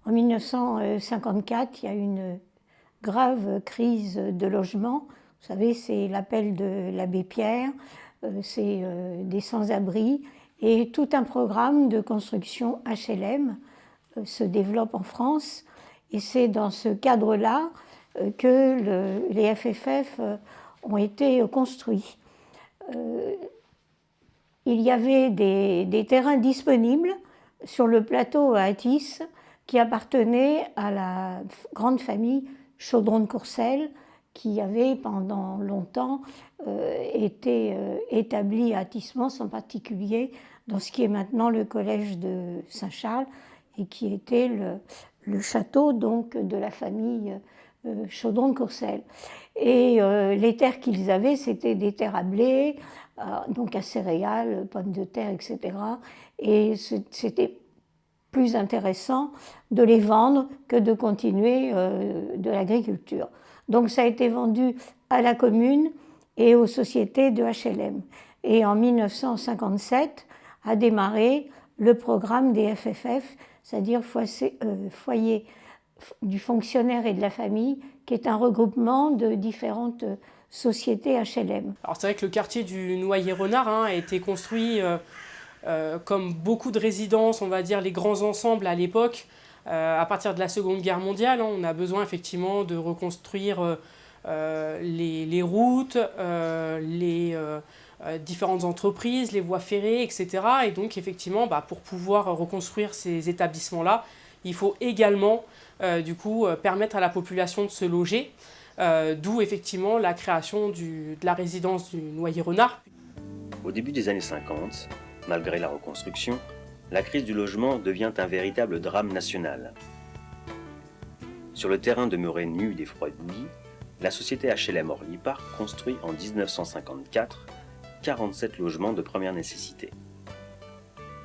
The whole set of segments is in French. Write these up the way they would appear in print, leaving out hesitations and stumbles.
En 1954, il y a une grave crise de logement. Vous savez, c'est l'appel de l'abbé Pierre, c'est des sans-abri, et tout un programme de construction HLM se développe en France. Et c'est dans ce cadre-là que les FFF ont été construits. Il y avait des terrains disponibles sur le plateau à Athis qui appartenaient à la grande famille Chaudron de Courcelles, qui avait pendant longtemps été établie à Athis-Mons, en particulier dans ce qui est maintenant le collège de Saint-Charles, et qui était le château donc de la famille Chaudron de Courcelles. Et les terres qu'ils avaient, c'était des terres à blé, donc à céréales, pommes de terre, etc. Et c'était plus intéressant de les vendre que de continuer de l'agriculture. Donc ça a été vendu à la commune et aux sociétés de HLM. Et en 1957 a démarré le programme des FFF, c'est-à-dire foyer du fonctionnaire et de la famille, qui est un regroupement de différentes sociétés HLM. Alors c'est vrai que le quartier du Noyer-Renard a été construit comme beaucoup de résidences, on va dire les grands ensembles à l'époque, à partir de la Seconde Guerre mondiale. On a besoin effectivement de reconstruire les routes, les différentes entreprises, les voies ferrées, etc. Et donc effectivement, pour pouvoir reconstruire ces établissements-là, il faut également permettre à la population de se loger, d'où effectivement la création de la résidence du Noyer-Renard. Au début des années 50, malgré la reconstruction, la crise du logement devient un véritable drame national. Sur le terrain demeuré nu des froides nuits, la société HLM Orly Park construit en 1954 47 logements de première nécessité.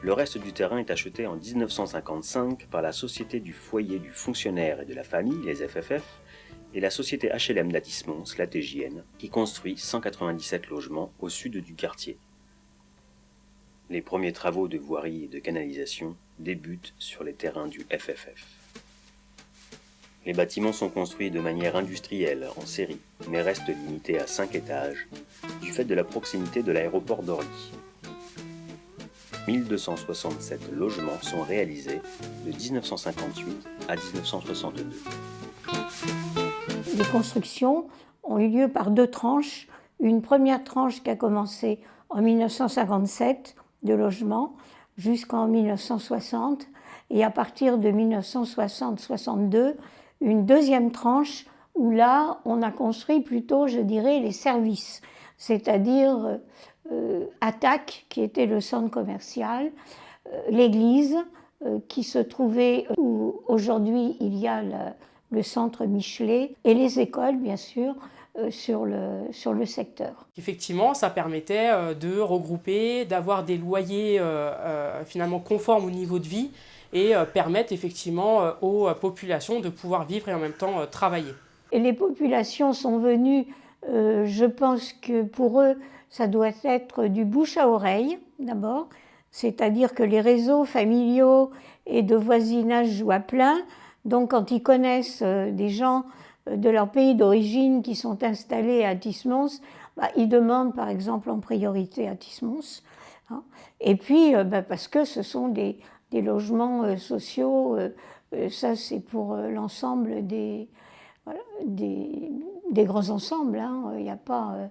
Le reste du terrain est acheté en 1955 par la Société du foyer du fonctionnaire et de la famille, les FFF, et la Société HLM d'Athis-Mons, la TJN, qui construit 197 logements au sud du quartier. Les premiers travaux de voirie et de canalisation débutent sur les terrains du FFF. Les bâtiments sont construits de manière industrielle, en série, mais restent limités à 5 étages, du fait de la proximité de l'aéroport d'Orly. 1267 logements sont réalisés de 1958 à 1962. Les constructions ont eu lieu par deux tranches. Une première tranche qui a commencé en 1957 de logements jusqu'en 1960, et à partir de 1960-62, une deuxième tranche où là, on a construit plutôt, je dirais, les services, c'est-à-dire Attaque, qui était le centre commercial, l'église, qui se trouvait où aujourd'hui il y a le centre Michelet, et les écoles, bien sûr, sur le secteur. Effectivement, ça permettait de regrouper, d'avoir des loyers finalement conformes au niveau de vie et permettre effectivement aux populations de pouvoir vivre et en même temps travailler. Et les populations sont venues, je pense que pour eux, ça doit être du bouche à oreille d'abord, c'est-à-dire que les réseaux familiaux et de voisinage jouent à plein. Donc quand ils connaissent des gens de leur pays d'origine qui sont installés à Athis-Mons, ils demandent par exemple en priorité à Athis-Mons. Hein. Et puis parce que ce sont des logements sociaux, ça c'est pour l'ensemble des grands ensembles. Hein. Il n'y a pas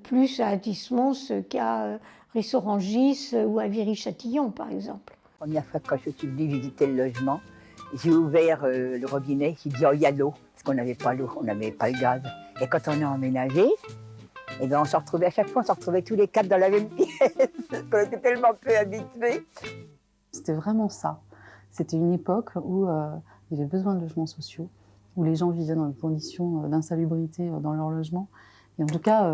plus à Athis-Mons qu'à Ris-Orangis ou à Viry-Châtillon par exemple. La première fois quand je suis venue visiter le logement, j'ai ouvert le robinet, j'ai dit « oh, il y a l'eau », parce qu'on n'avait pas l'eau, on n'avait pas le gaz. Et quand on a emménagé, et ben on se retrouvait à chaque fois, on se retrouvait tous les quatre dans la même pièce, parce qu'on était tellement peu habitués. C'était vraiment ça. C'était une époque où il y avait besoin de logements sociaux, où les gens vivaient dans des conditions d'insalubrité dans leur logement. Et en tout cas,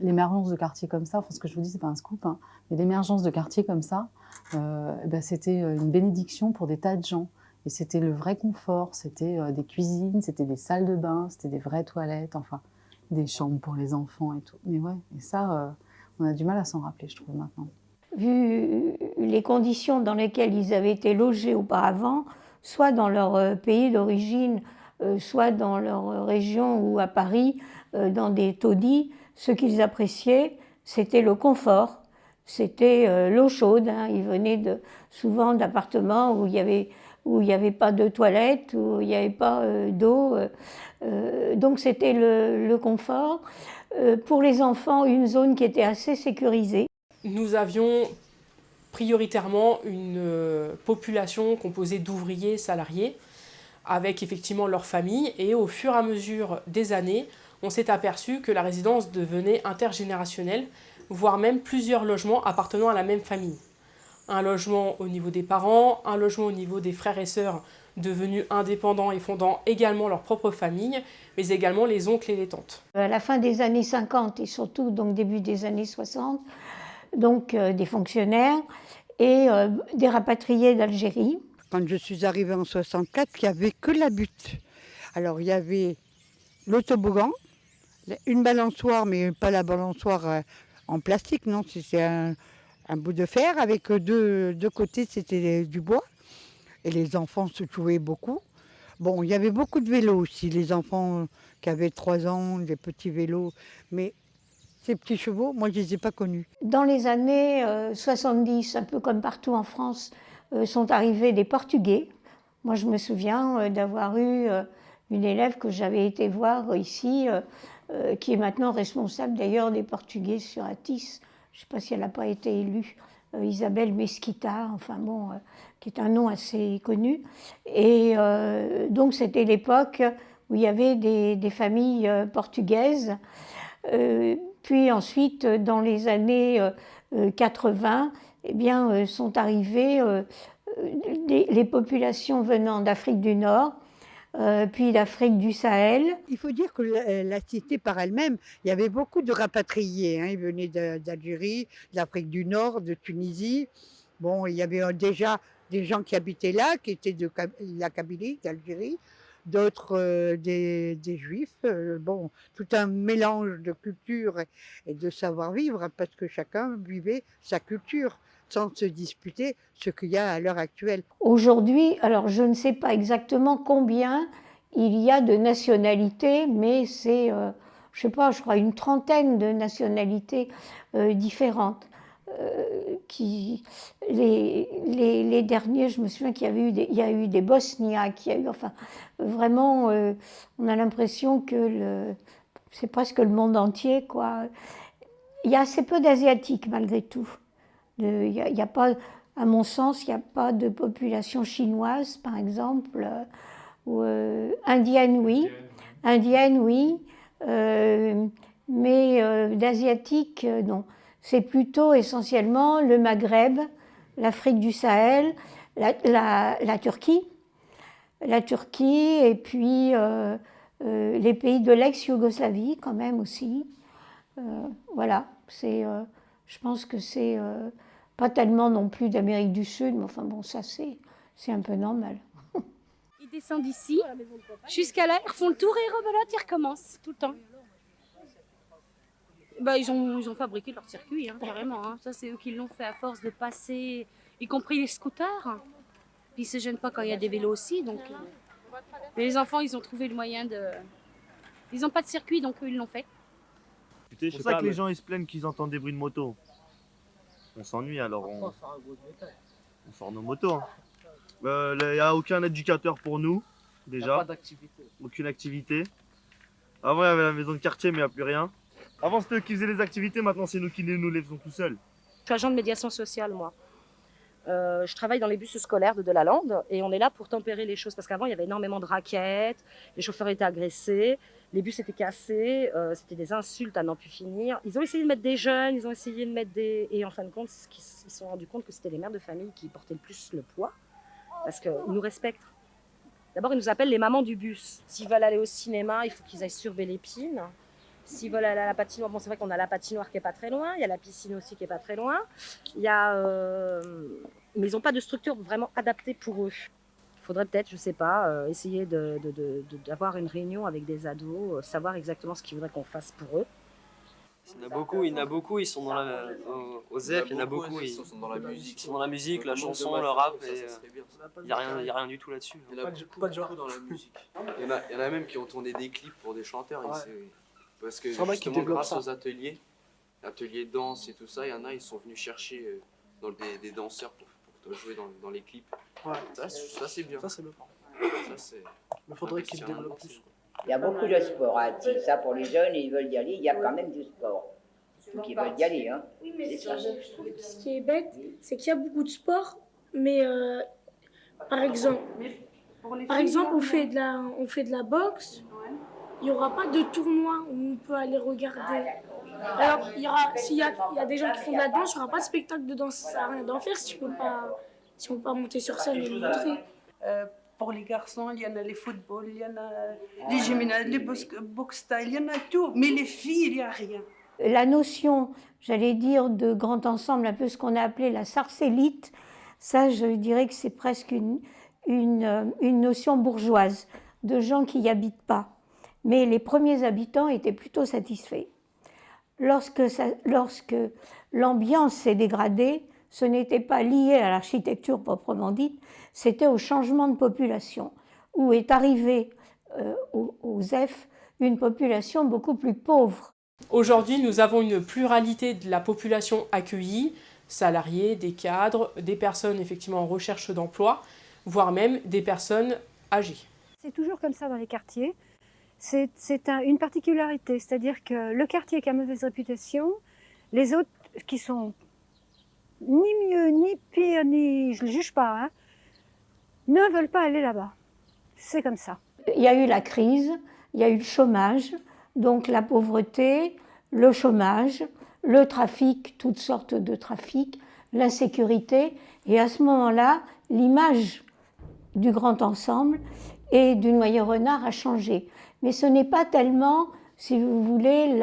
l'émergence de quartiers comme ça, enfin ce que je vous dis, c'est pas un scoop, hein, mais l'émergence de quartiers comme ça, c'était une bénédiction pour des tas de gens. Et c'était le vrai confort, c'était des cuisines, c'était des salles de bain, c'était des vraies toilettes, enfin, des chambres pour les enfants et tout. Mais ouais, et ça, on a du mal à s'en rappeler, je trouve, maintenant. Vu les conditions dans lesquelles ils avaient été logés auparavant, soit dans leur pays d'origine, soit dans leur région ou à Paris, dans des taudis, ce qu'ils appréciaient, c'était le confort, c'était l'eau chaude. Hein. Ils venaient souvent d'appartements où il y avait pas de toilettes, où il n'y avait pas d'eau. Donc c'était le confort. Pour les enfants, une zone qui était assez sécurisée. Nous avions prioritairement une population composée d'ouvriers salariés, avec effectivement leur famille, et au fur et à mesure des années, on s'est aperçu que la résidence devenait intergénérationnelle, voire même plusieurs logements appartenant à la même famille. Un logement au niveau des parents, un logement au niveau des frères et sœurs devenus indépendants et fondant également leur propre famille, mais également les oncles et les tantes. À la fin des années 50 et surtout donc début des années 60, donc des fonctionnaires et des rapatriés d'Algérie. Quand je suis arrivée en 64, il n'y avait que la butte. Alors il y avait l'autoboggan, une balançoire, mais pas la balançoire en plastique, non, c'était un bout de fer avec deux côtés, c'était du bois. Et les enfants se jouaient beaucoup. Bon, il y avait beaucoup de vélos aussi, les enfants qui avaient 3 ans, des petits vélos. Mais ces petits chevaux, moi, je ne les ai pas connus. Dans les années 70, un peu comme partout en France, sont arrivés des Portugais. Moi, je me souviens d'avoir eu une élève que j'avais été voir ici, qui est maintenant responsable d'ailleurs des Portugais sur Athis. Je ne sais pas si elle n'a pas été élue. Isabelle Mesquita, enfin bon, qui est un nom assez connu. Et donc c'était l'époque où il y avait des familles portugaises. Puis ensuite, dans les années 80, eh bien, sont arrivées les populations venant d'Afrique du Nord, puis d'Afrique du Sahel. Il faut dire que la cité par elle-même, il y avait beaucoup de rapatriés. Hein. Ils venaient d'Algérie, d'Afrique du Nord, de Tunisie. Bon, il y avait déjà des gens qui habitaient là, qui étaient de la Kabylie, d'Algérie, d'autres des Juifs. Bon, tout un mélange de culture et de savoir-vivre, hein, parce que chacun vivait sa culture sans se disputer ce qu'il y a à l'heure actuelle. Aujourd'hui, alors je ne sais pas exactement combien il y a de nationalités, mais c'est, je sais pas, je crois une trentaine de nationalités différentes. Les derniers, je me souviens qu'il y a eu des Bosniaques, il y a eu, enfin, vraiment, on a l'impression que c'est presque le monde entier, quoi. Il y a assez peu d'Asiatiques, malgré tout. Il y a pas, à mon sens, il n'y a pas de population chinoise, par exemple, ou indienne, oui. Indienne, oui. Mais d'asiatique, non. C'est plutôt essentiellement le Maghreb, l'Afrique du Sahel, la Turquie. La Turquie et puis les pays de l'ex-Yougoslavie, quand même aussi. Voilà, je pense que c'est pas tellement non plus d'Amérique du Sud, mais enfin bon, ça c'est un peu normal. Ils descendent ici, jusqu'à là, ils refont le tour et ils rebelotent, ils recommencent tout le temps. Bah, ils ont fabriqué leur circuit, hein, carrément. Hein. Ça, c'est eux qui l'ont fait à force de passer, y compris les scooters. Puis ils se gênent pas quand il y a des vélos aussi. Donc, mais les enfants, ils ont trouvé le moyen de... Ils n'ont pas de circuit, donc eux, ils l'ont fait. C'est pour ça que les gens ils se plaignent qu'ils entendent des bruits de moto. On s'ennuie alors on sort nos motos. Il n'y a aucun éducateur pour nous, déjà. Pas d'activité. Aucune activité. Avant il y avait la maison de quartier mais il n'y a plus rien. Avant c'était eux qui faisaient les activités, maintenant c'est nous qui nous les faisons tout seuls. Je suis agent de médiation sociale moi. Je travaille dans les bus scolaires de Delalande et on est là pour tempérer les choses parce qu'avant il y avait énormément de raquettes, les chauffeurs étaient agressés, les bus étaient cassés, c'était des insultes à n'en plus finir. Ils ont essayé de mettre des jeunes, ils ont essayé de mettre des... Et en fin de compte, ils se sont rendus compte que c'était les mères de famille qui portaient le plus le poids parce qu'ils nous respectent. D'abord, ils nous appellent les mamans du bus. S'ils veulent aller au cinéma, il faut qu'ils aillent sur Belle-Épine. S'ils veulent aller à la patinoire, bon, c'est vrai qu'on a la patinoire qui est pas très loin, il y a la piscine aussi qui est pas très loin. Il y a, mais ils n'ont pas de structure vraiment adaptée pour eux. Il faudrait peut-être, je sais pas, essayer d'avoir une réunion avec des ados, savoir exactement ce qu'ils voudraient qu'on fasse pour eux. Il y en a beaucoup, ils sont dans au ZEF, il y en a beaucoup, ils sont dans la musique. Ils sont dans la musique, la chanson, le rap, et il n'y a rien du tout là-dessus. Il y en a pas de genre dans la musique. Il y en a même qui ont tourné des clips pour des chanteurs ici. Parce que justement, grâce aux ateliers de danse et tout ça, il y en a, ils sont venus chercher des danseurs pour jouer dans les clips. Ouais. Ça c'est bien. Ça c'est bien. Il faudrait qu'ils développent plus. Il y a beaucoup de sport à Athis. Ça, pour les jeunes, ils veulent y aller, il y a quand même du sport. Donc ils veulent y aller. Hein. Oui, mais je trouve que ce qui est bête, c'est qu'il y a beaucoup de sport, mais par exemple, on fait de la boxe, il n'y aura pas de tournoi où on peut aller regarder. Alors, s'il y a des gens qui font de la danse, il n'y aura pas de spectacle de danse. Ça sert à rien d'en faire si on ne peut pas monter sur scène et le montrer. Pour les garçons, il y en a les footballs, il y en a les gymnases, les box style, il y en a tout. Mais les filles, il n'y a rien. La notion, j'allais dire, de grand ensemble, un peu ce qu'on a appelé la sarcellite, ça, je dirais que c'est presque une notion bourgeoise, de gens qui n'y habitent pas. Mais les premiers habitants étaient plutôt satisfaits. Lorsque l'ambiance s'est dégradée, ce n'était pas lié à l'architecture proprement dite, c'était au changement de population, où est arrivée au ZEF une population beaucoup plus pauvre. Aujourd'hui, nous avons une pluralité de la population accueillie, salariés, des cadres, des personnes effectivement en recherche d'emploi, voire même des personnes âgées. C'est toujours comme ça dans les quartiers. C'est une particularité, c'est-à-dire que le quartier qui a mauvaise réputation, les autres qui sont ni mieux, ni pire, ni je ne juge pas, hein, ne veulent pas aller là-bas. C'est comme ça. Il y a eu la crise, il y a eu le chômage, donc la pauvreté, le chômage, le trafic, toutes sortes de trafics, l'insécurité. Et à ce moment-là, l'image du grand ensemble et du Noyer-Renard a changé. Mais ce n'est pas tellement, si vous voulez,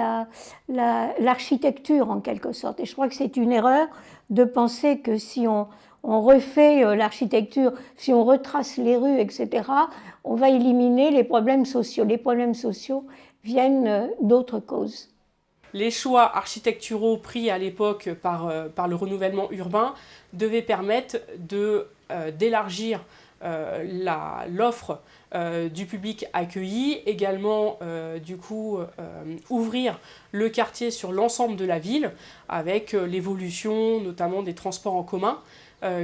l'architecture en quelque sorte. Et je crois que c'est une erreur de penser que si on refait l'architecture, si on retrace les rues, etc., on va éliminer les problèmes sociaux. Les problèmes sociaux viennent d'autres causes. Les choix architecturaux pris à l'époque par le renouvellement urbain devaient permettre d'élargir l'offre du public accueilli, également ouvrir le quartier sur l'ensemble de la ville avec l'évolution notamment des transports en commun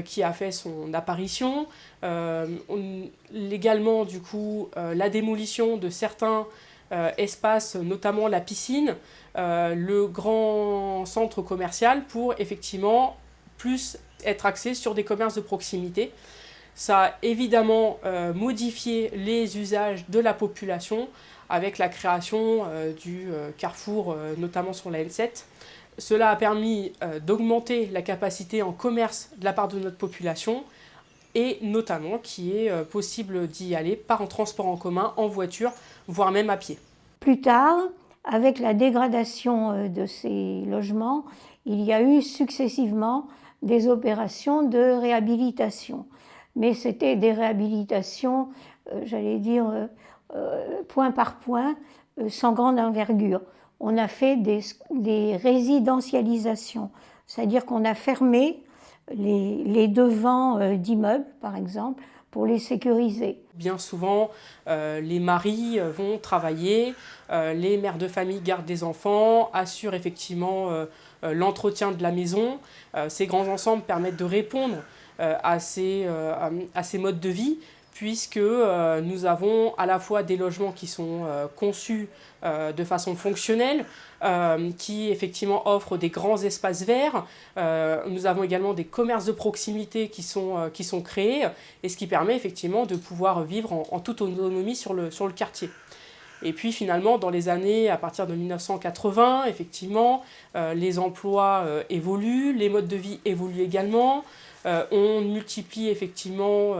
qui a fait son apparition, également la démolition de certains espaces, notamment la piscine, le grand centre commercial pour effectivement plus être axé sur des commerces de proximité. Ça a évidemment modifié les usages de la population avec la création du carrefour, notamment sur la N7. Cela a permis d'augmenter la capacité en commerce de la part de notre population et notamment qu'il est possible d'y aller par transport en commun, en voiture, voire même à pied. Plus tard, avec la dégradation de ces logements, il y a eu successivement des opérations de réhabilitation. Mais c'était des réhabilitations, j'allais dire, point par point, sans grande envergure. On a fait des résidentialisations, c'est-à-dire qu'on a fermé les devants d'immeubles, par exemple, pour les sécuriser. Bien souvent, les maris vont travailler, les mères de famille gardent des enfants, assurent effectivement l'entretien de la maison. Ces grands ensembles permettent de répondre à ces modes de vie, puisque nous avons à la fois des logements qui sont conçus de façon fonctionnelle, qui effectivement offrent des grands espaces verts. Nous avons également des commerces de proximité qui sont créés, et ce qui permet effectivement de pouvoir vivre en toute autonomie sur le quartier. Et puis finalement, dans les années à partir de 1980, effectivement, les emplois évoluent, les modes de vie évoluent également. On multiplie effectivement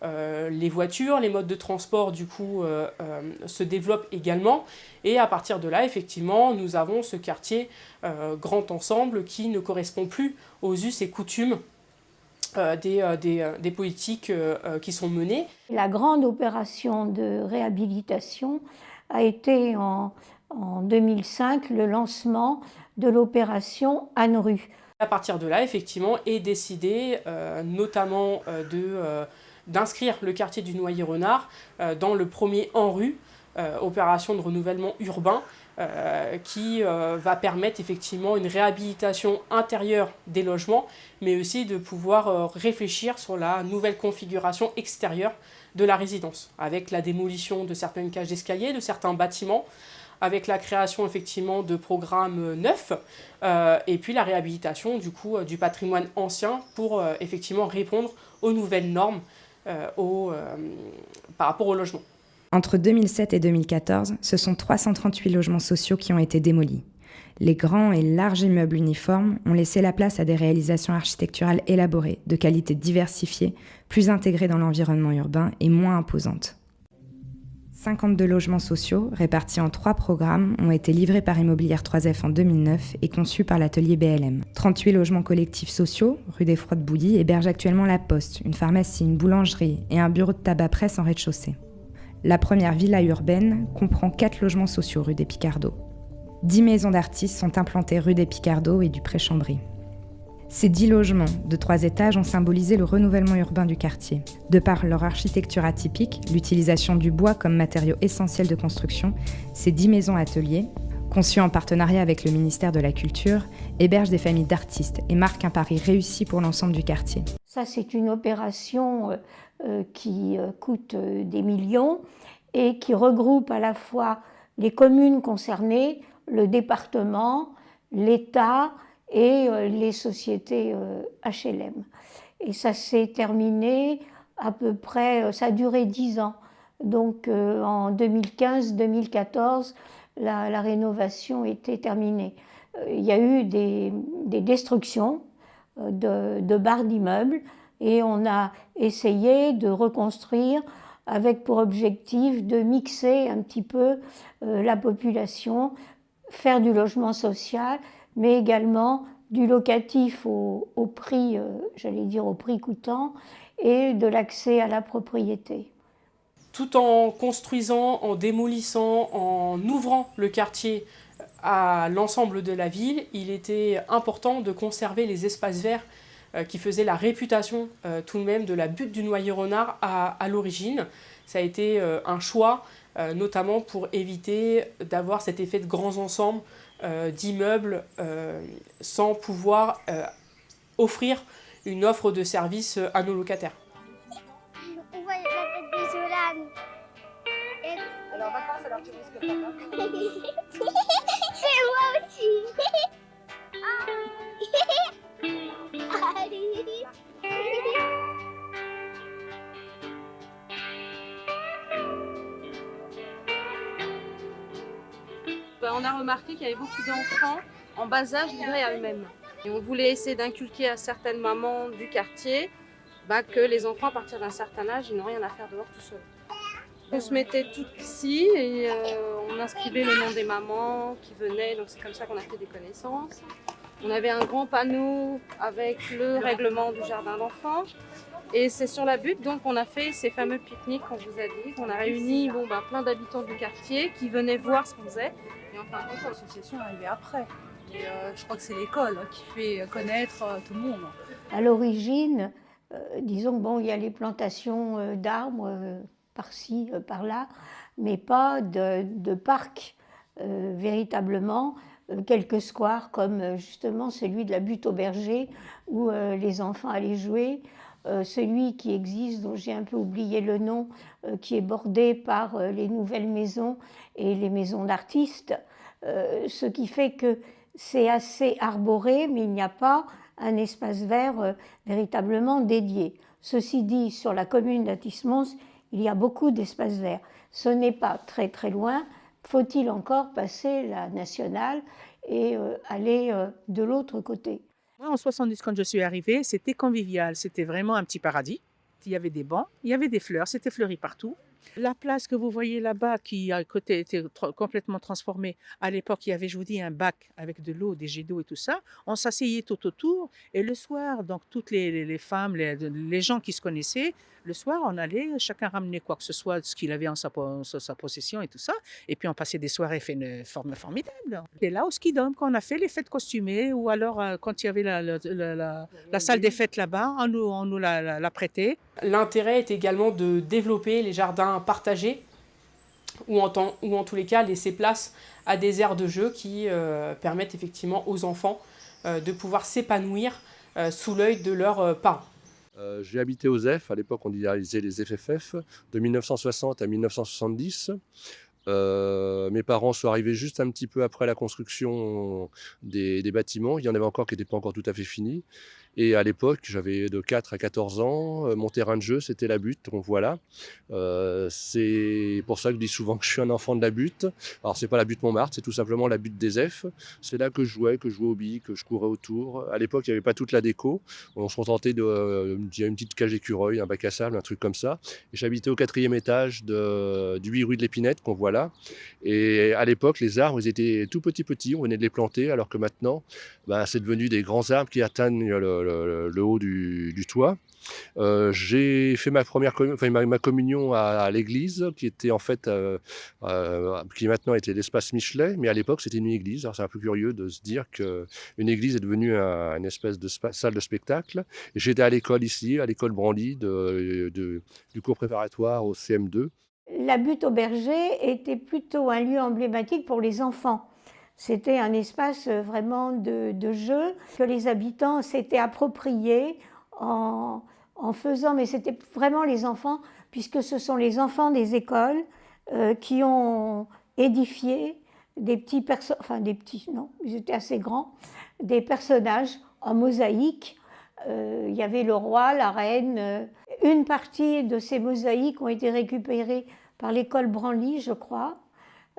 les voitures, les modes de transport du coup se développent également. Et à partir de là, effectivement, nous avons ce quartier grand ensemble qui ne correspond plus aux us et coutumes des politiques qui sont menées. La grande opération de réhabilitation a été en 2005 le lancement de l'opération Anne-Rue. À partir de là, effectivement, est décidé notamment d'inscrire le quartier du Noyer-Renard dans le premier ANRU, opération de renouvellement urbain, qui va permettre effectivement une réhabilitation intérieure des logements, mais aussi de pouvoir réfléchir sur la nouvelle configuration extérieure de la résidence, avec la démolition de certaines cages d'escalier, de certains bâtiments, avec la création effectivement de programmes neufs, et puis la réhabilitation du coup du patrimoine ancien pour effectivement répondre aux nouvelles normes par rapport au logement. Entre 2007 et 2014, ce sont 338 logements sociaux qui ont été démolis. Les grands et larges immeubles uniformes ont laissé la place à des réalisations architecturales élaborées, de qualité diversifiée, plus intégrées dans l'environnement urbain et moins imposantes. 52 logements sociaux, répartis en 3 programmes, ont été livrés par Immobilière 3F en 2009 et conçus par l'atelier BLM. 38 logements collectifs sociaux, rue des Froides-Bouillies, hébergent actuellement la Poste, une pharmacie, une boulangerie et un bureau de tabac-presse en rez-de-chaussée. La première villa urbaine comprend 4 logements sociaux rue des Picardeaux. 10 maisons d'artistes sont implantées rue des Picardeaux et du Pré-Chambry. Ces 10 logements de 3 étages ont symbolisé le renouvellement urbain du quartier. De par leur architecture atypique, l'utilisation du bois comme matériau essentiel de construction, ces 10 maisons ateliers, conçues en partenariat avec le ministère de la Culture, hébergent des familles d'artistes et marquent un pari réussi pour l'ensemble du quartier. Ça, c'est une opération qui coûte des millions et qui regroupe à la fois les communes concernées, le département, l'État et les sociétés HLM. Et ça s'est terminé à peu près, ça a duré 10 ans. Donc en 2015-2014, la rénovation était terminée. Il y a eu des destructions de barres d'immeubles et on a essayé de reconstruire avec pour objectif de mixer un petit peu la population, faire du logement social, mais également du locatif au prix, j'allais dire au prix coûtant, et de l'accès à la propriété. Tout en construisant, en démolissant, en ouvrant le quartier à l'ensemble de la ville, il était important de conserver les espaces verts qui faisaient la réputation tout de même de la butte du Noyer-Renard à l'origine. Ça a été un choix, notamment pour éviter d'avoir cet effet de grands ensembles d'immeubles sans pouvoir offrir une offre de service à nos locataires. On voit la tête de Zolan. Alors vacances, alors tu risques pas, hein? C'est moi aussi. On a remarqué qu'il y avait beaucoup d'enfants en bas âge livrés à eux-mêmes. Et on voulait essayer d'inculquer à certaines mamans du quartier que les enfants, à partir d'un certain âge, ils n'ont rien à faire dehors tout seuls. On se mettait toutes ici et on inscrivait le nom des mamans qui venaient, donc c'est comme ça qu'on a fait des connaissances. On avait un grand panneau avec le règlement du jardin d'enfants. Et c'est sur la butte donc on a fait ces fameux pique-niques qu'on vous a dit. On a réuni plein d'habitants du quartier qui venaient voir ce qu'on faisait. Et en fin de compte, l'association est arrivée après. Et je crois que c'est l'école qui fait connaître tout le monde. À l'origine, disons il y a les plantations d'arbres par-ci, par-là, mais pas de parc véritablement. Quelques squares comme justement celui de la butte au berger où les enfants allaient jouer. Celui qui existe, dont j'ai un peu oublié le nom, qui est bordé par les nouvelles maisons et les maisons d'artistes, ce qui fait que c'est assez arboré, mais il n'y a pas un espace vert véritablement dédié. Ceci dit, sur la commune d'Athis-Mons, il y a beaucoup d'espaces verts. Ce n'est pas très très loin, faut-il encore passer la nationale et aller de l'autre côté. Moi, en 70, quand je suis arrivée, c'était convivial. C'était vraiment un petit paradis. Il y avait des bancs, il y avait des fleurs, c'était fleuri partout. La place que vous voyez là-bas, qui à côté était complètement transformée, à l'époque, il y avait, je vous dis, un bac avec de l'eau, des jets d'eau et tout ça. On s'asseyait tout autour et le soir, donc toutes les femmes, les gens qui se connaissaient, le soir, on allait, chacun ramenait quoi que ce soit, ce qu'il avait en sa possession et tout ça. Et puis on passait des soirées formidables. Et là, au ski dome, quand on a fait les fêtes costumées, ou alors quand il y avait la salle des fêtes là-bas, on nous la prêtait. L'intérêt est également de développer les jardins partagés, ou en tous les cas laisser place à des aires de jeu qui permettent effectivement aux enfants de pouvoir s'épanouir sous l'œil de leurs parents. J'ai habité aux F, à l'époque on disait les FFF, de 1960 à 1970. Mes parents sont arrivés juste un petit peu après la construction des bâtiments. Il y en avait encore qui n'étaient pas encore tout à fait finis. Et à l'époque, j'avais de 4 à 14 ans. Mon terrain de jeu, c'était la butte. Donc voilà. C'est pour ça que je dis souvent que je suis un enfant de la butte. Alors, c'est pas la butte Montmartre, c'est tout simplement la butte des F. C'est là que je jouais aux billes, que je courais autour. À l'époque, il n'y avait pas toute la déco. On se contentait il y a une petite cage d'écureuil, un bac à sable, un truc comme ça. Et j'habitais au 4e étage du 8 rue de l'Épinette, qu'on voit là. Et à l'époque, les arbres, ils étaient tout petits. On venait de les planter, alors que maintenant, c'est devenu des grands arbres qui atteignent le haut du toit. J'ai fait ma communion à l'église, qui était en fait, qui maintenant était l'espace Michelet, mais à l'époque c'était une église. Alors c'est un peu curieux de se dire qu'une église est devenue une espèce de salle de spectacle. Et j'étais à l'école ici, à l'école Branly, du cours préparatoire au CM2. La butte au Berger était plutôt un lieu emblématique pour les enfants. C'était un espace vraiment de jeu que les habitants s'étaient appropriés en faisant, mais c'était vraiment les enfants, puisque ce sont les enfants des écoles qui ont édifié des petits non, ils étaient assez grands, des personnages en mosaïque. Il y avait le roi, la reine. Une partie de ces mosaïques ont été récupérées par l'école Branly, je crois.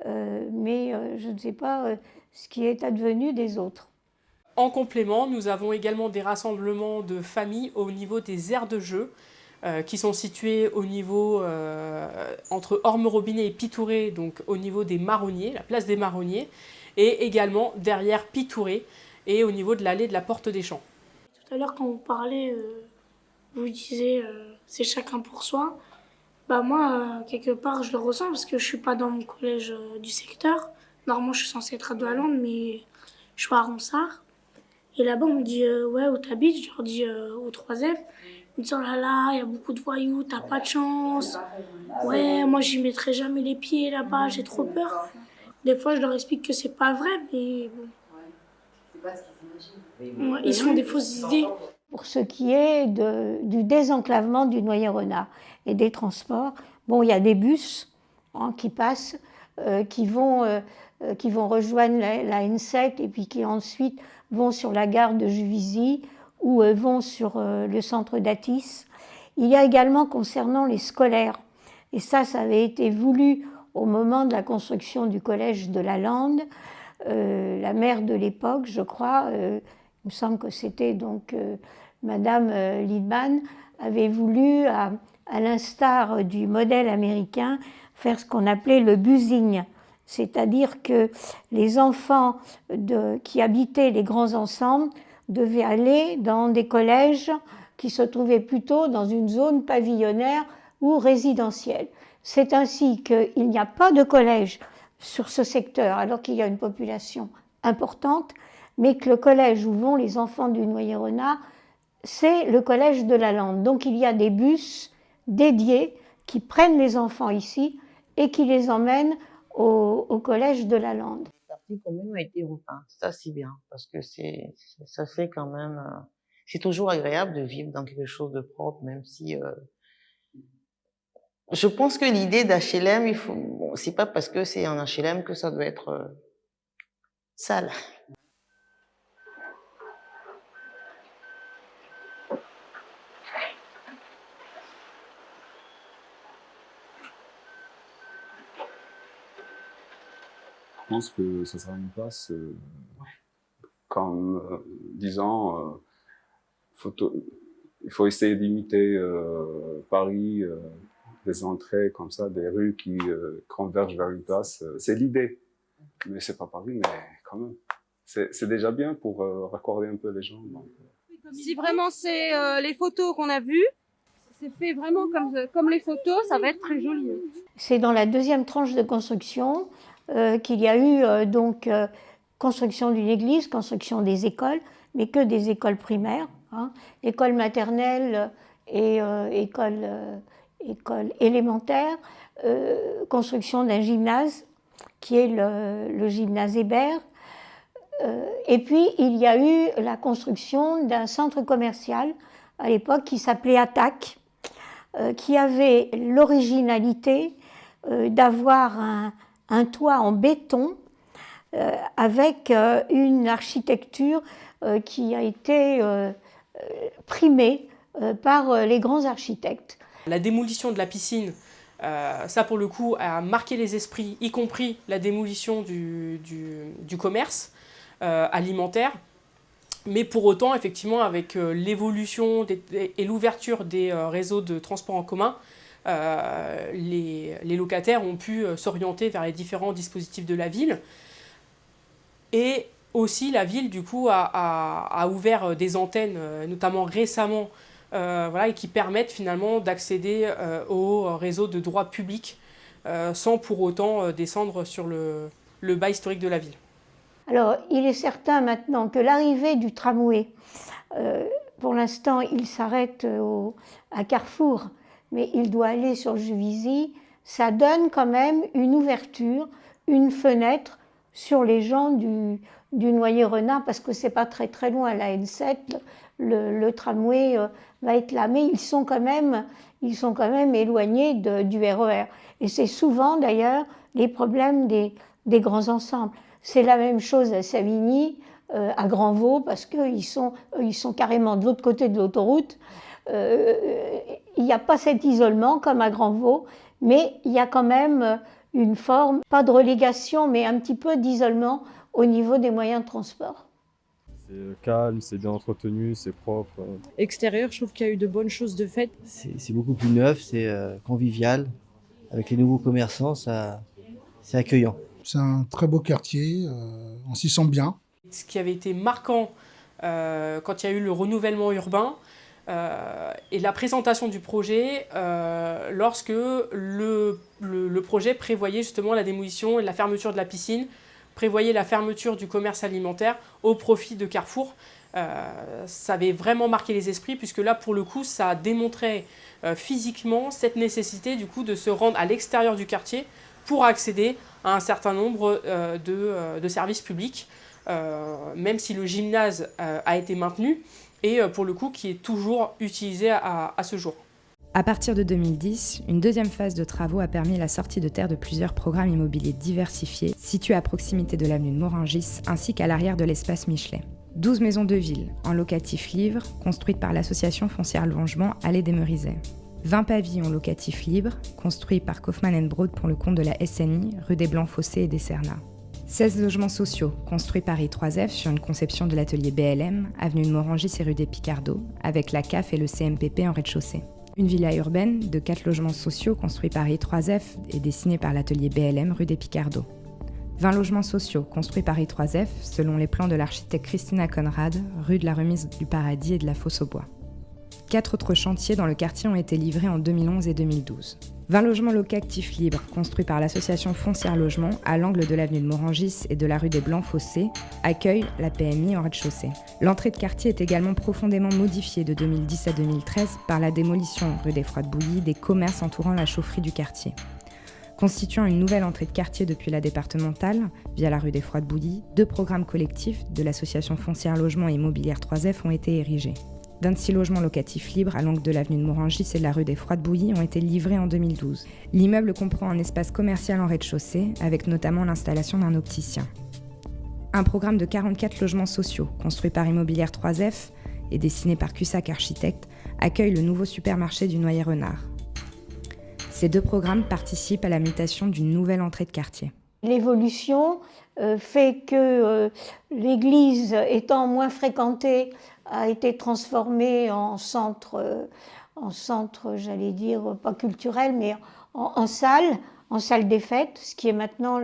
Mais je ne sais pas ce qui est advenu des autres. En complément, nous avons également des rassemblements de familles au niveau des aires de jeu qui sont situées au niveau entre Orme-Robinet et Pitouret, donc au niveau des Marronniers, la place des Marronniers, et également derrière Pitouret et au niveau de l'allée de la Porte des Champs. Tout à l'heure, quand vous parlez, vous disiez c'est chacun pour soi. Moi, quelque part, je le ressens parce que je suis pas dans mon collège du secteur. Normalement, je suis censée être à Doualande, mais je suis à Ronsard. Et là-bas, on me dit ouais, où t'habites? Je leur dis au 3F. Ils me disent oh là là, il y a beaucoup de voyous, t'as pas de chance. Ouais, moi, j'y mettrai jamais les pieds là-bas, j'ai trop peur. Des fois, je leur explique que c'est pas vrai, mais bon. C'est pas ce qu'ils imaginent. Ouais, ils se font des fausses idées. Pour ce qui est du désenclavement du Noyer-Renard et des transports, bon, il y a des bus qui passent, qui vont rejoindre la N7 et puis qui ensuite vont sur la gare de Juvisy ou vont sur le centre d'Athis. Il y a également concernant les scolaires, et ça avait été voulu au moment de la construction du collège de la Lande. La maire de l'époque, je crois, il me semble que c'était donc Madame Liebman, avait voulu, à l'instar du modèle américain, faire ce qu'on appelait le busing, c'est-à-dire que les enfants qui habitaient les grands ensembles devaient aller dans des collèges qui se trouvaient plutôt dans une zone pavillonnaire ou résidentielle. C'est ainsi qu'il n'y a pas de collège sur ce secteur, alors qu'il y a une population importante, mais que le collège où vont les enfants du Noyer-Renard, c'est le collège de la Lande. Donc il y a des bus dédiés qui prennent les enfants ici et qui les emmènent au collège de la Lande. La partie commune a été repeinte, ça c'est bien, parce que ça fait quand même... c'est toujours agréable de vivre dans quelque chose de propre, même si... Je pense que l'idée d'HLM, c'est pas parce que c'est un HLM que ça doit être sale. Je pense que ça sera une place comme disant il faut essayer d'imiter Paris des entrées comme ça, des rues qui convergent vers une place. C'est l'idée. Mais c'est pas Paris, mais quand même. C'est déjà bien pour raccorder un peu les gens. Donc. Si vraiment c'est les photos qu'on a vues, c'est fait vraiment comme les photos, ça va être très joli. C'est dans la deuxième tranche de construction qu'il y a eu construction d'une église, construction des écoles, mais que des écoles primaires, hein, école maternelle et école élémentaire, construction d'un gymnase qui est le gymnase Hébert. Et puis il y a eu la construction d'un centre commercial à l'époque qui s'appelait Attaque, qui avait l'originalité d'avoir un toit en béton avec une architecture qui a été primée par les grands architectes. La démolition de la piscine, ça pour le coup a marqué les esprits, y compris la démolition du commerce alimentaire. Mais pour autant, effectivement, avec l'évolution et l'ouverture des réseaux de transport en commun, les locataires ont pu s'orienter vers les différents dispositifs de la ville. Et aussi, la ville, du coup, a ouvert des antennes, notamment récemment, et qui permettent finalement d'accéder au réseau de droit public sans pour autant descendre sur le bas historique de la ville. Alors, il est certain maintenant que l'arrivée du tramway, pour l'instant, il s'arrête à Carrefour, mais il doit aller sur Juvisy, ça donne quand même une ouverture, une fenêtre sur les gens du Noyer-Renard, parce que c'est pas très très loin, la N7, le tramway va être là, mais ils sont quand même éloignés du RER. Et c'est souvent d'ailleurs les problèmes des grands ensembles. C'est la même chose à Savigny, à Grandvaux, parce qu'ils sont carrément de l'autre côté de l'autoroute. Il n'y a pas cet isolement comme à Grandvaux, mais il y a quand même une forme, pas de relégation, mais un petit peu d'isolement au niveau des moyens de transport. C'est calme, c'est bien entretenu, c'est propre. Extérieur, je trouve qu'il y a eu de bonnes choses de fait. C'est beaucoup plus neuf, c'est convivial. Avec les nouveaux commerçants, c'est accueillant. C'est un très beau quartier, on s'y sent bien. Ce qui avait été marquant quand il y a eu le renouvellement urbain et la présentation du projet, lorsque le projet prévoyait justement la démolition et la fermeture de la piscine, prévoyait la fermeture du commerce alimentaire au profit de Carrefour. Ça avait vraiment marqué les esprits, puisque là, pour le coup, ça démontrait physiquement cette nécessité du coup, de se rendre à l'extérieur du quartier pour accéder à un certain nombre de services publics, même si le gymnase a été maintenu et pour le coup qui est toujours utilisé à ce jour. À partir de 2010, une deuxième phase de travaux a permis la sortie de terre de plusieurs programmes immobiliers diversifiés situés à proximité de l'avenue de Morangis ainsi qu'à l'arrière de l'espace Michelet. 12 maisons de ville en locatif libre construites par l'association foncière Longement Allée des Merizets. 20 pavillons locatifs libres, construits par Kaufmann & Broad pour le compte de la SNI, rue des Blancs-Fossés et des Cernats. 16 logements sociaux, construits par I3F sur une conception de l'atelier BLM, avenue de Morangis et rue des Picardeaux, avec la CAF et le CMPP en rez-de-chaussée. Une villa urbaine de 4 logements sociaux construits par I3F et dessinés par l'atelier BLM, rue des Picardeaux. 20 logements sociaux construits par I3F selon les plans de l'architecte Christina Conrad, rue de la Remise du Paradis et de la Fosse aux Bois. 4 autres chantiers dans le quartier ont été livrés en 2011 et 2012. 20 logements locatifs libres construits par l'association Foncière Logement à l'angle de l'avenue de Morangis et de la rue des Blancs-Fossés accueillent la PMI en rez-de-chaussée. L'entrée de quartier est également profondément modifiée de 2010 à 2013 par la démolition, rue des Froides-Bouillies, des commerces entourant la chaufferie du quartier. Constituant une nouvelle entrée de quartier depuis la départementale, via la rue des Froides-Bouillies, 2 programmes collectifs de l'association Foncière Logement et Immobilière 3F ont été érigés. 26 logements locatifs libres à l'angle de l'avenue de Morangis et de la rue des Froides-Bouillies ont été livrés en 2012. L'immeuble comprend un espace commercial en rez-de-chaussée, avec notamment l'installation d'un opticien. Un programme de 44 logements sociaux, construit par Immobilière 3F et dessiné par Cussac Architectes, accueille le nouveau supermarché du Noyer-Renard. Ces 2 programmes participent à la mutation d'une nouvelle entrée de quartier. L'évolution fait que l'église, étant moins fréquentée, a été transformée en centre, j'allais dire, pas culturel, mais en salle des fêtes, ce qui est maintenant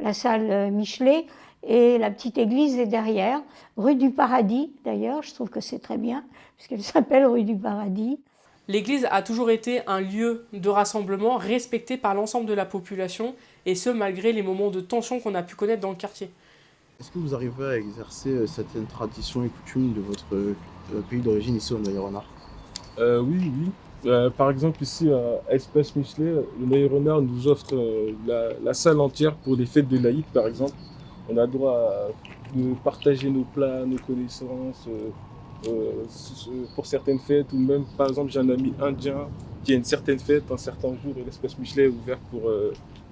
la salle Michelet. Et la petite église est derrière, rue du Paradis d'ailleurs, je trouve que c'est très bien, puisqu'elle s'appelle rue du Paradis. L'église a toujours été un lieu de rassemblement respecté par l'ensemble de la population, et ce malgré les moments de tension qu'on a pu connaître dans le quartier. Est-ce que vous arrivez à exercer certaines traditions et coutumes de votre pays d'origine ici au Noyer-Renard? Oui. Par exemple, ici à Espace Michelet, le Noyer-Renard nous offre la salle entière pour les fêtes de l'Aïd, par exemple. On a le droit de partager nos plats, nos connaissances pour certaines fêtes, ou même, par exemple, j'ai un ami indien qui a une certaine fête, un certain jour, et l'Espace Michelet est ouvert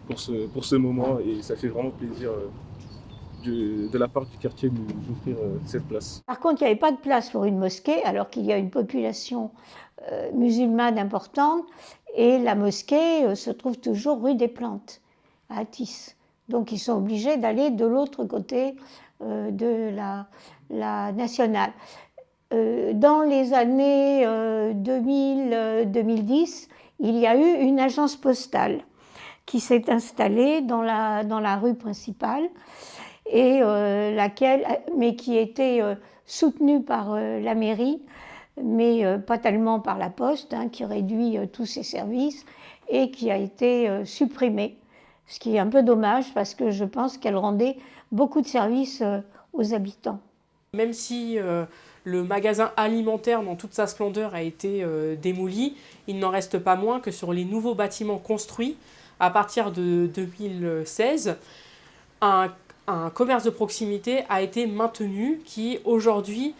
pour ce moment, et ça fait vraiment plaisir de la part du quartier de nous offrir cette place. Par contre, il n'y avait pas de place pour une mosquée, alors qu'il y a une population musulmane importante, et la mosquée se trouve toujours rue des Plantes, à Athis. Donc ils sont obligés d'aller de l'autre côté de la nationale. Dans les années 2000-2010, il y a eu une agence postale qui s'est installée dans la rue principale, et mais qui était soutenue par la mairie, mais pas tellement par la Poste, qui réduit tous ses services, et qui a été supprimée. Ce qui est un peu dommage parce que je pense qu'elle rendait beaucoup de services aux habitants. Même si le magasin alimentaire dans toute sa splendeur a été démoli, il n'en reste pas moins que sur les nouveaux bâtiments construits à partir de 2016, un commerce de proximité a été maintenu qui aujourd'hui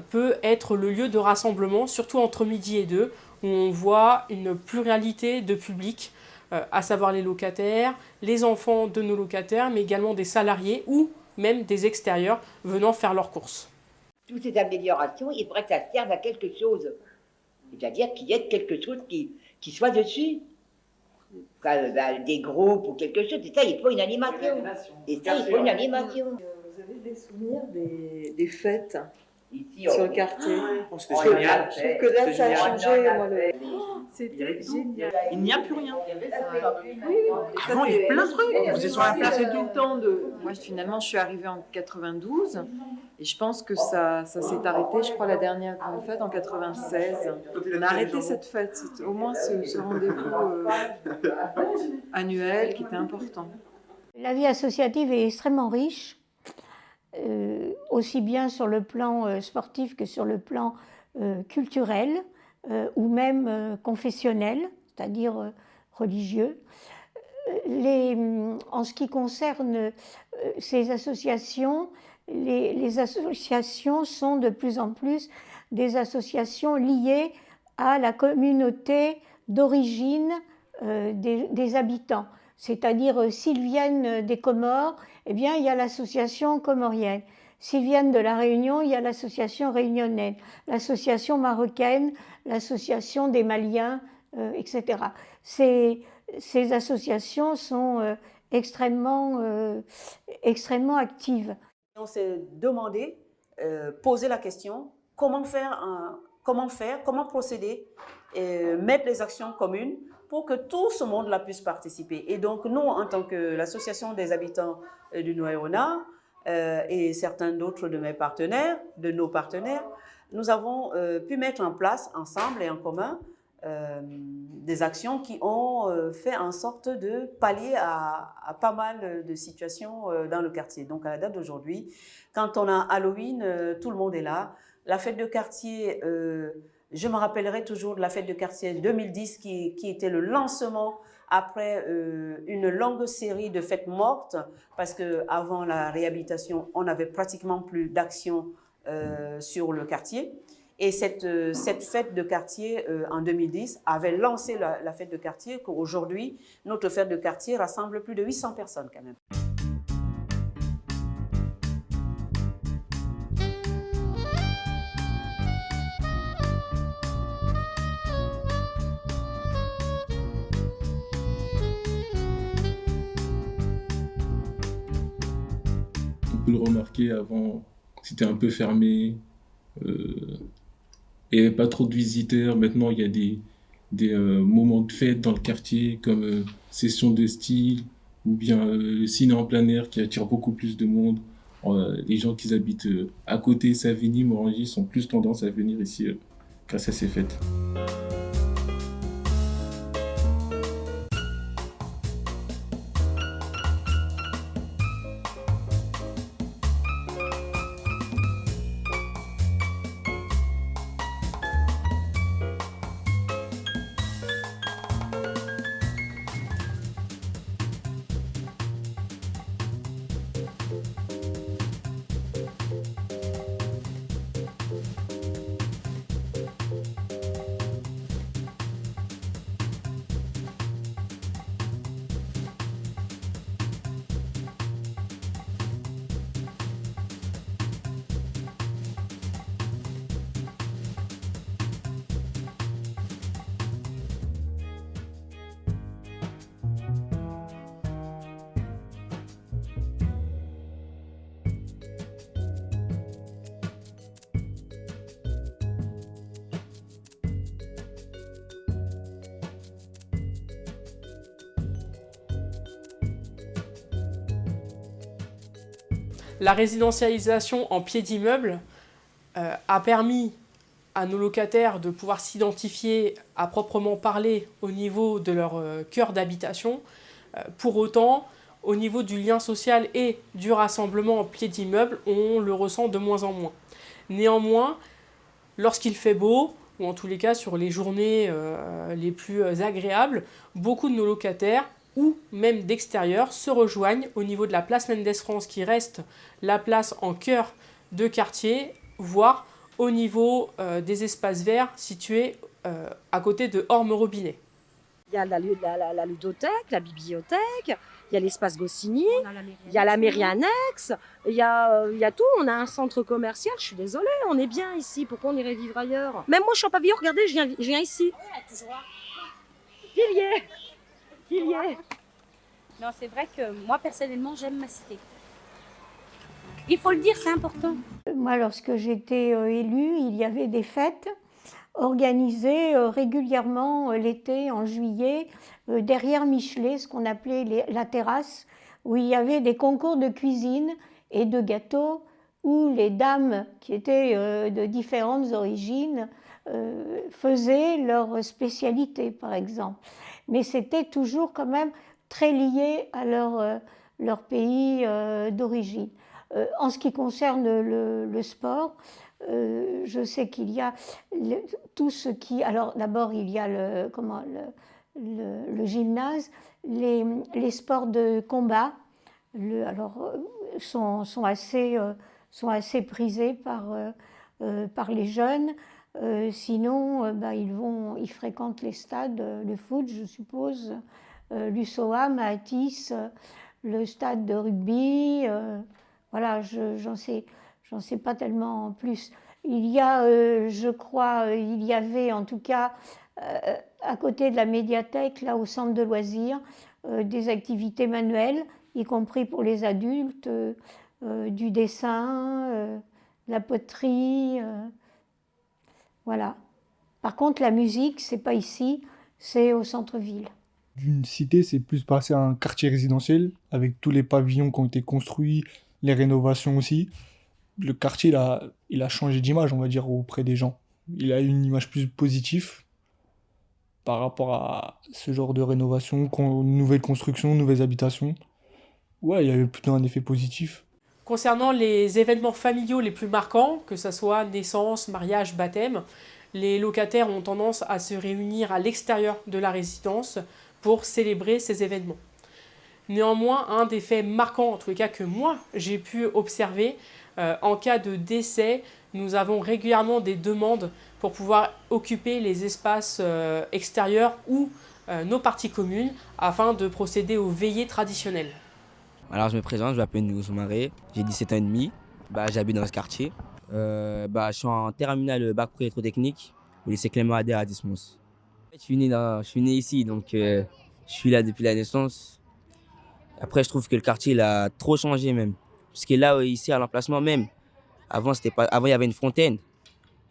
peut être le lieu de rassemblement, surtout entre midi et 2, où on voit une pluralité de publics, à savoir les locataires, les enfants de nos locataires, mais également des salariés ou même des extérieurs venant faire leurs courses. Toutes ces améliorations, il faudrait que ça serve à quelque chose. C'est-à-dire qu'il y ait quelque chose qui soit dessus. Des groupes ou quelque chose, et ça, il faut une animation. Et ça, il faut une animation. Vous avez des souvenirs des fêtes ici, sur le quartier? Je trouve que là, ça a changé. C'était génial. Il n'y a plus rien. Avant, il y avait plein de trucs. Vous êtes sur la place tout le temps de... Moi, finalement, je suis arrivée en 92 et je pense que ça s'est arrêté, je crois, la dernière grande fête en 96. On a arrêté cette fête. C'était au moins ce rendez-vous annuel qui était important. La vie associative est extrêmement riche, aussi bien sur le plan sportif que sur le plan culturel, ou même confessionnel, c'est-à-dire religieux. En ce qui concerne ces associations, les associations sont de plus en plus des associations liées à la communauté d'origine des habitants. C'est-à-dire, s'ils viennent des Comores, eh bien, il y a l'association comorienne. S'ils viennent de la Réunion, il y a l'association réunionnaise, l'association marocaine, l'association des Maliens, etc. Ces associations sont extrêmement actives. On s'est demandé, posé la question, comment procéder, mettre les actions communes pour que tout ce monde-là puisse participer. Et donc, nous, en tant que l'association des habitants du Noyer-Renard, et certains d'autres de nos partenaires, nous avons pu mettre en place ensemble et en commun des actions qui ont fait en sorte de pallier à pas mal de situations dans le quartier. Donc à la date d'aujourd'hui, quand on a Halloween, tout le monde est là. La fête de quartier, je me rappellerai toujours de la fête de quartier 2010 qui était le lancement après une longue série de fêtes mortes, parce qu'avant la réhabilitation, on n'avait pratiquement plus d'action sur le quartier. Et cette fête de quartier en 2010 avait lancé la fête de quartier, qu'aujourd'hui, notre fête de quartier rassemble plus de 800 personnes quand même. peut le remarquer, avant, c'était un peu fermé. Il n'y avait pas trop de visiteurs. Maintenant, il y a des moments de fête dans le quartier, comme session de style, ou bien le ciné en plein air qui attire beaucoup plus de monde. Les gens qui habitent à côté, Savigny, Morangis, ont plus tendance à venir ici grâce à ces fêtes. La résidentialisation en pied d'immeuble a permis à nos locataires de pouvoir s'identifier à proprement parler au niveau de leur cœur d'habitation. Pour autant, au niveau du lien social et du rassemblement en pied d'immeuble, on le ressent de moins en moins. Néanmoins, lorsqu'il fait beau, ou en tous les cas sur les journées les plus agréables, beaucoup de nos locataires ou même d'extérieur se rejoignent au niveau de la place Mendès-France, qui reste la place en cœur de quartier, voire au niveau des espaces verts situés à côté de Orme-Robinet. Il y a la ludothèque, la bibliothèque, il y a l'espace Goscinny, il y a la mairie annexe, il y a tout. On a un centre commercial, je suis désolée, on est bien ici, pourquoi on irait vivre ailleurs? Même moi je suis en pavillon, regardez, je viens ici. Villiers. Non, c'est vrai que moi, personnellement, j'aime ma cité. Il faut le dire, c'est important. Moi, lorsque j'étais élue, il y avait des fêtes organisées régulièrement l'été, en juillet, derrière Michelet, ce qu'on appelait la terrasse, où il y avait des concours de cuisine et de gâteaux, où les dames qui étaient de différentes origines faisaient leur spécialité, par exemple. Mais c'était toujours quand même très lié à leur pays d'origine. En ce qui concerne le sport, je sais qu'il y a tout ce qui... Alors d'abord, il y a le gymnase, les sports de combat sont assez prisés par les jeunes. Sinon, ils fréquentent les stades, le foot, je suppose, l'USOAM à Athis, le stade de rugby. Voilà, j'en sais pas tellement plus. Il y a, je crois, il y avait en tout cas à côté de la médiathèque, là au centre de loisirs, des activités manuelles, y compris pour les adultes, du dessin, de la poterie. Voilà. Par contre, la musique, c'est pas ici, c'est au centre-ville. Une cité, c'est plus passer à un quartier résidentiel, avec tous les pavillons qui ont été construits, les rénovations aussi. Le quartier, il a changé d'image, on va dire, auprès des gens. Il a une image plus positive par rapport à ce genre de rénovation, nouvelles constructions, nouvelles habitations. Ouais, il y avait plutôt un effet positif. Concernant les événements familiaux les plus marquants, que ce soit naissance, mariage, baptême, les locataires ont tendance à se réunir à l'extérieur de la résidence pour célébrer ces événements. Néanmoins, un des faits marquants, en tous les cas que moi j'ai pu observer, en cas de décès, nous avons régulièrement des demandes pour pouvoir occuper les espaces extérieurs ou nos parties communes afin de procéder aux veillées traditionnelles. Alors je me présente, je m'appelle Nounou Soumaré, j'ai 17 ans et demi, j'habite dans ce quartier. Je suis en terminale bac pro électrotechnique au lycée Clément Ader à Dismons. Je suis né ici, donc je suis là depuis la naissance. Après, je trouve que le quartier il a trop changé même. Parce que là, ici, à l'emplacement même, avant, il y avait une fontaine.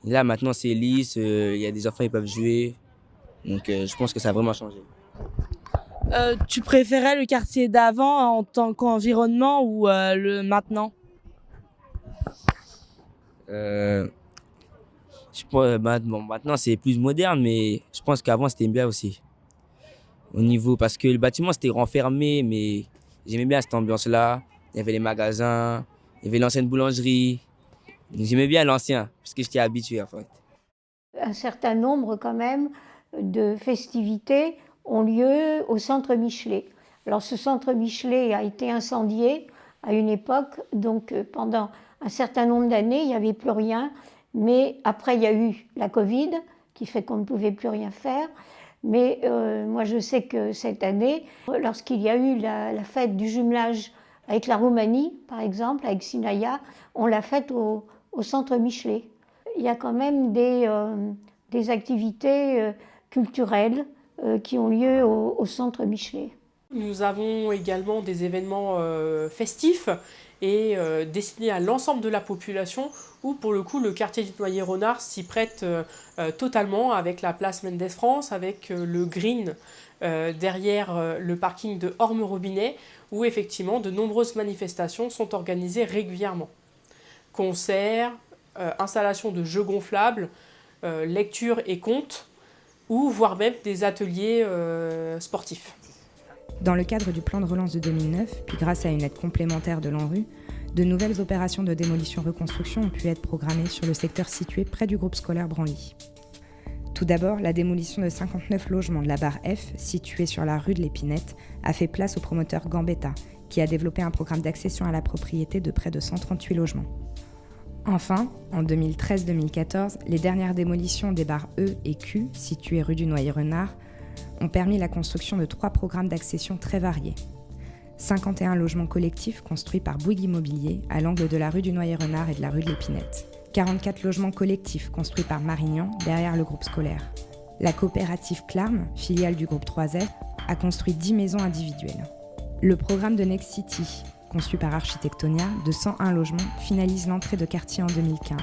Et là, maintenant, c'est lisse, il y a des enfants qui peuvent jouer. Donc, je pense que ça a vraiment changé. Tu préférais le quartier d'avant en tant qu'environnement ou le maintenant? Maintenant, c'est plus moderne, mais je pense qu'avant, c'était bien aussi. Parce que le bâtiment, c'était renfermé, mais j'aimais bien cette ambiance-là. Il y avait les magasins, il y avait l'ancienne boulangerie. J'aimais bien l'ancien, parce que j'étais habitué, en fait. Un certain nombre, quand même, de festivités ont lieu au centre Michelet. Alors, ce centre Michelet a été incendié à une époque, donc pendant un certain nombre d'années, il n'y avait plus rien. Mais après, il y a eu la Covid, qui fait qu'on ne pouvait plus rien faire. Mais moi, je sais que cette année, lorsqu'il y a eu la fête du jumelage avec la Roumanie, par exemple, avec Sinaia, on l'a faite au centre Michelet. Il y a quand même des activités culturelles qui ont lieu au centre Michelet. Nous avons également des événements festifs et destinés à l'ensemble de la population où pour le coup le quartier du Noyer-Renard s'y prête totalement avec la place Mendes France, avec le green derrière le parking de Orme-Robinet où effectivement de nombreuses manifestations sont organisées régulièrement. Concerts, installation de jeux gonflables, lecture et contes ou voire même des ateliers sportifs. Dans le cadre du plan de relance de 2009, puis grâce à une aide complémentaire de l'ANRU, de nouvelles opérations de démolition-reconstruction ont pu être programmées sur le secteur situé près du groupe scolaire Branly. Tout d'abord, la démolition de 59 logements de la barre F, située sur la rue de l'Épinette, a fait place au promoteur Gambetta, qui a développé un programme d'accession à la propriété de près de 138 logements. Enfin, en 2013-2014, les dernières démolitions des barres E et Q, situées rue du Noyer-Renard, ont permis la construction de 3 programmes d'accession très variés. 51 logements collectifs construits par Bouygues Immobilier à l'angle de la rue du Noyer-Renard et de la rue de l'Épinette. 44 logements collectifs construits par Marignan derrière le groupe scolaire. La coopérative Clarme, filiale du groupe 3F, a construit 10 maisons individuelles. Le programme de Next City, conçu par Architectonia, de 101 logements, finalise l'entrée de quartier en 2015.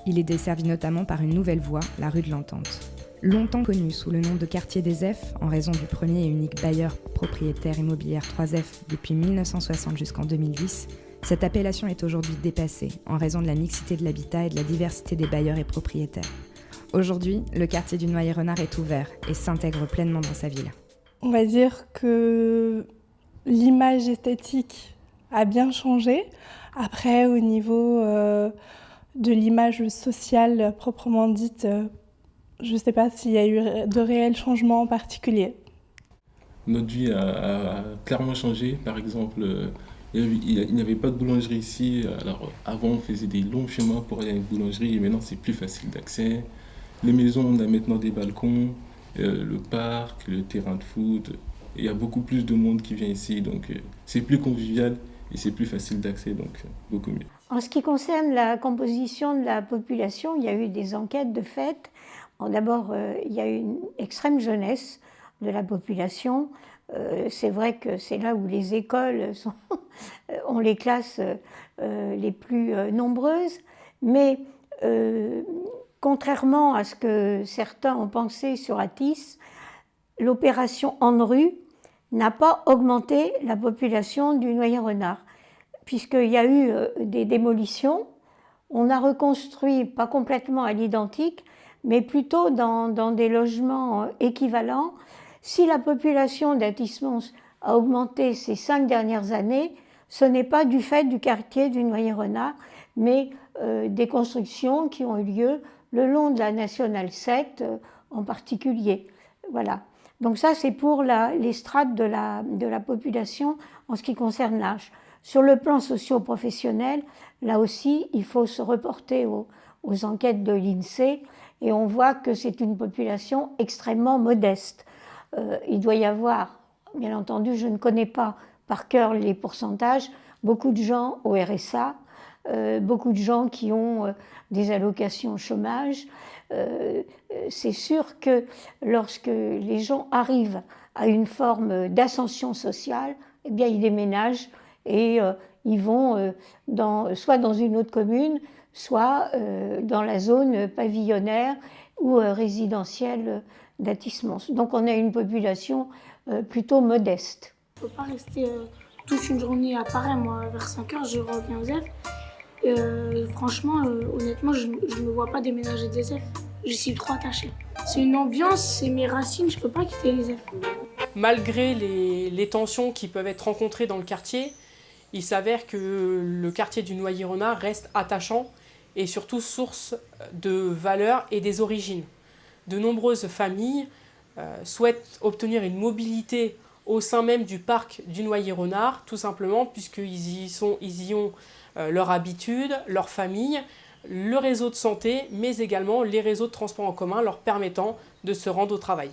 Il est desservi notamment par une nouvelle voie, la rue de l'Entente. Longtemps connu sous le nom de quartier des F, en raison du premier et unique bailleur propriétaire immobilière 3F depuis 1960 jusqu'en 2010, cette appellation est aujourd'hui dépassée en raison de la mixité de l'habitat et de la diversité des bailleurs et propriétaires. Aujourd'hui, le quartier du Noyer-Renard est ouvert et s'intègre pleinement dans sa ville. On va dire que l'image esthétique a bien changé. Après, au niveau de l'image sociale proprement dite, je ne sais pas s'il y a eu de réels changements en particulier. Notre vie a clairement changé. Par exemple, il n'y avait pas de boulangerie ici. Alors, avant, on faisait des longs chemins pour aller à une boulangerie et maintenant, c'est plus facile d'accès. Les maisons, on a maintenant des balcons, le parc, le terrain de foot. Il y a beaucoup plus de monde qui vient ici, donc c'est plus convivial et c'est plus facile d'accès, donc beaucoup mieux. En ce qui concerne la composition de la population, il y a eu des enquêtes de fait. D'abord, il y a eu une extrême jeunesse de la population. C'est vrai que c'est là où les écoles ont les classes les plus nombreuses, mais contrairement à ce que certains ont pensé sur Athis, l'opération ANRU n'a pas augmenté la population du Noyer-Renard, puisqu'il y a eu des démolitions. On a reconstruit, pas complètement à l'identique, mais plutôt dans des logements équivalents. Si la population d'Athis-Mons a augmenté ces 5 dernières années, ce n'est pas du fait du quartier du Noyer-Renard, mais des constructions qui ont eu lieu le long de la Nationale 7 en particulier. Voilà. Donc ça, c'est pour les strates de la population en ce qui concerne l'âge. Sur le plan socio-professionnel, là aussi, il faut se reporter aux enquêtes de l'INSEE et on voit que c'est une population extrêmement modeste. Il doit y avoir, bien entendu, je ne connais pas par cœur les pourcentages, beaucoup de gens au RSA, beaucoup de gens qui ont des allocations au chômage. C'est sûr que lorsque les gens arrivent à une forme d'ascension sociale, eh bien, ils déménagent et ils vont soit dans une autre commune, soit dans la zone pavillonnaire ou résidentielle d'Athis-Mons. Donc on a une population plutôt modeste. Je ne peux pas rester toute une journée à Paris. Moi, vers 5h, je reviens aux ZEF. Franchement, honnêtement, je ne me vois pas déménager des ZEF. Je suis trop attachée. C'est une ambiance, c'est mes racines, je ne peux pas quitter les ZEF. Malgré les tensions qui peuvent être rencontrées dans le quartier, il s'avère que le quartier du Noyer-Renard reste attachant et surtout source de valeurs et des origines. De nombreuses familles souhaitent obtenir une mobilité au sein même du parc du Noyer-Renard, tout simplement puisqu'ils y ont leur habitude, leur famille, le réseau de santé, mais également les réseaux de transport en commun leur permettant de se rendre au travail.